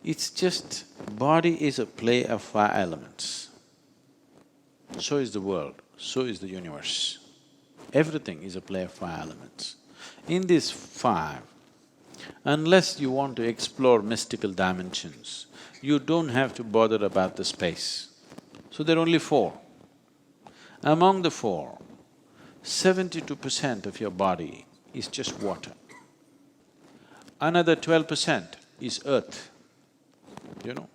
It's just… body is a play of five elements. So is the world, so is the universe. Everything is a play of five elements. In these five, unless you want to explore mystical dimensions, you don't have to bother about the space. So there are only four. Among the four, 72% of your body is just water. Another 12% is earth, you know.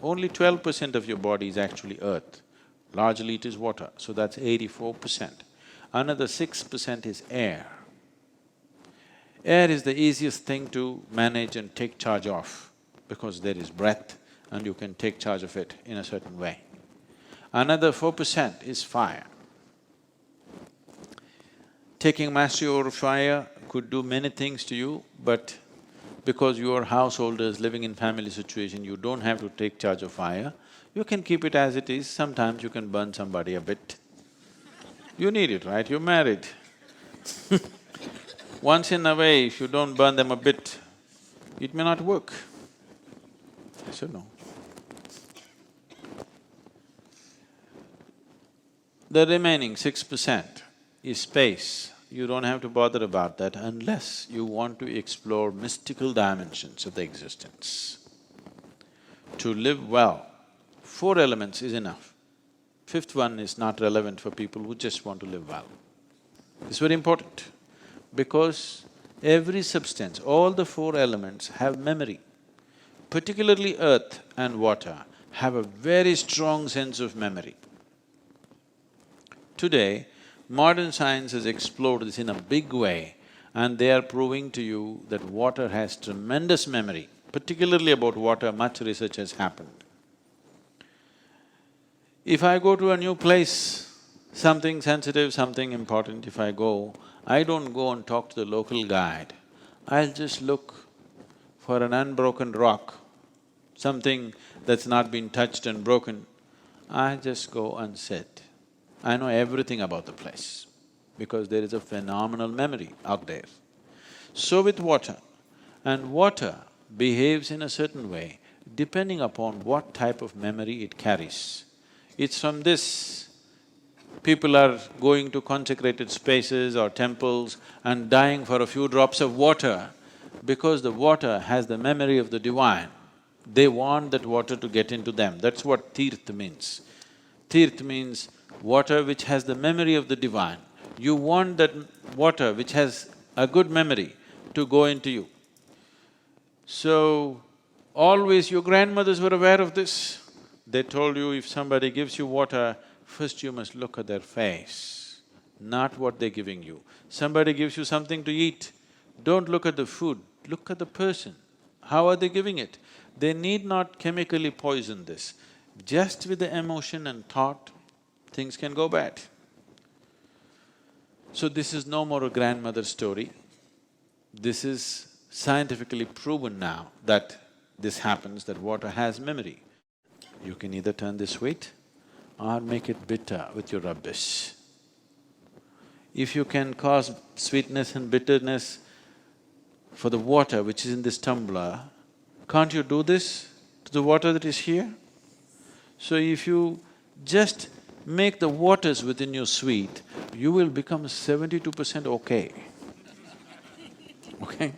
Only 12% of your body is actually earth. Largely it is water, so that's 84%. Another 6% is air. Air is the easiest thing to manage and take charge of because there is breath and you can take charge of it in a certain way. Another 4% is fire. Taking mastery over fire could do many things to you, but because you are householders living in family situation, you don't have to take charge of fire. You can keep it as it is, sometimes you can burn somebody a bit. You need it, right? You're married. Once in a way, if you don't burn them a bit, it may not work. Yes or no? The remaining 6% is space. You don't have to bother about that unless you want to explore mystical dimensions of the existence. To live well, four elements is enough. Fifth one is not relevant for people who just want to live well. It's very important because every substance, all the four elements have memory. Particularly earth and water have a very strong sense of memory. Today, modern science has explored this in a big way and they are proving to you that water has tremendous memory. Particularly about water, much research has happened. If I go to a new place, something sensitive, something important, if I go, I don't go and talk to the local guide. I'll just look for an unbroken rock, something that's not been touched and broken. I just go and sit. I know everything about the place because there is a phenomenal memory out there. So with water, and water behaves in a certain way depending upon what type of memory it carries. It's from this, people are going to consecrated spaces or temples and dying for a few drops of water because the water has the memory of the divine. They want that water to get into them, that's what tirth means. Tirth means water which has the memory of the divine. You want that water which has a good memory to go into you. So, always your grandmothers were aware of this. They told you if somebody gives you water, first you must look at their face, not what they're giving you. Somebody gives you something to eat, don't look at the food, look at the person. How are they giving it? They need not chemically poison this. Just with the emotion and thought, things can go bad. So this is no more a grandmother story. This is scientifically proven now that this happens, that water has memory. You can either turn this sweet or make it bitter with your rubbish. If you can cause sweetness and bitterness for the water which is in this tumbler, can't you do this to the water that is here? So if you just make the waters within you sweet, you will become 72% okay. Okay?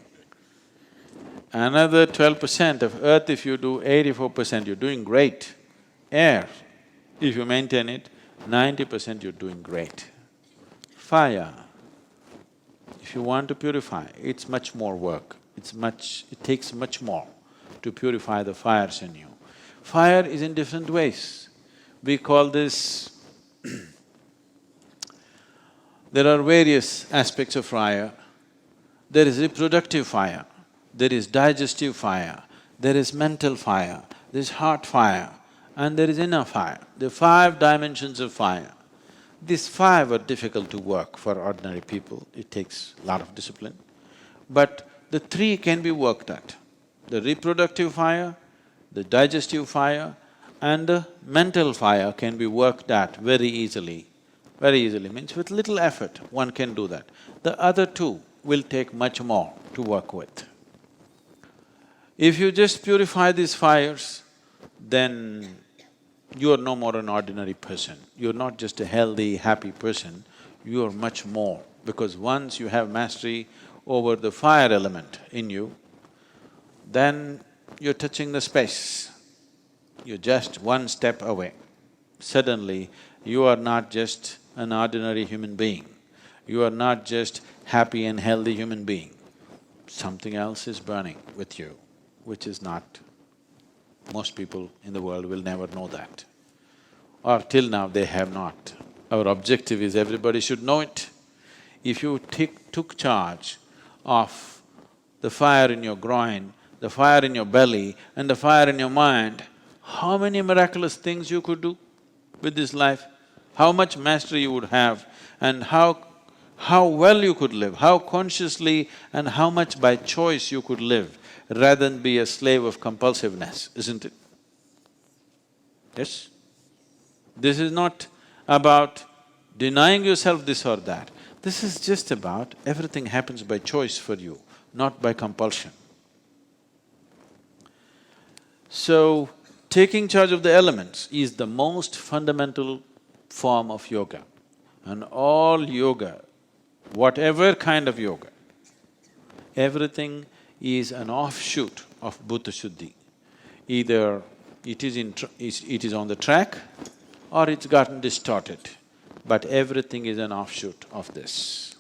Another 12% of earth if you do, 84% you're doing great. Air, if you maintain it, 90% you're doing great. Fire, if you want to purify, it's much more work, it takes much more to purify the fires in you. Fire is in different ways. We call this there are various aspects of fire. There is reproductive fire, there is digestive fire, there is mental fire, there is heart fire, and there is inner fire. There are 5 dimensions of fire. These 5 are difficult to work for ordinary people, it takes a lot of discipline. But the 3 can be worked at. The reproductive fire, the digestive fire, and the mental fire can be worked at very easily. Very easily means with little effort, one can do that. The other 2 will take much more to work with. If you just purify these fires, then you are no more an ordinary person. You're not just a healthy, happy person, you are much more. Because once you have mastery over the fire element in you, then you're touching the space. You're just one step away. Suddenly, you are not just an ordinary human being. You are not just happy and healthy human being. Something else is burning with you, which is not… Most people in the world will never know that. Or till now they have not. Our objective is everybody should know it. If you took charge of the fire in your groin, the fire in your belly and the fire in your mind, how many miraculous things you could do with this life? How much mastery you would have and how well you could live, how consciously and how much by choice you could live rather than be a slave of compulsiveness, isn't it? Yes? This is not about denying yourself this or that. This is just about everything happens by choice for you, not by compulsion. So, taking charge of the elements is the most fundamental form of yoga. And all yoga, whatever kind of yoga, everything is an offshoot of Bhuta Shuddhi. Either it is on the track or it's gotten distorted, but everything is an offshoot of this.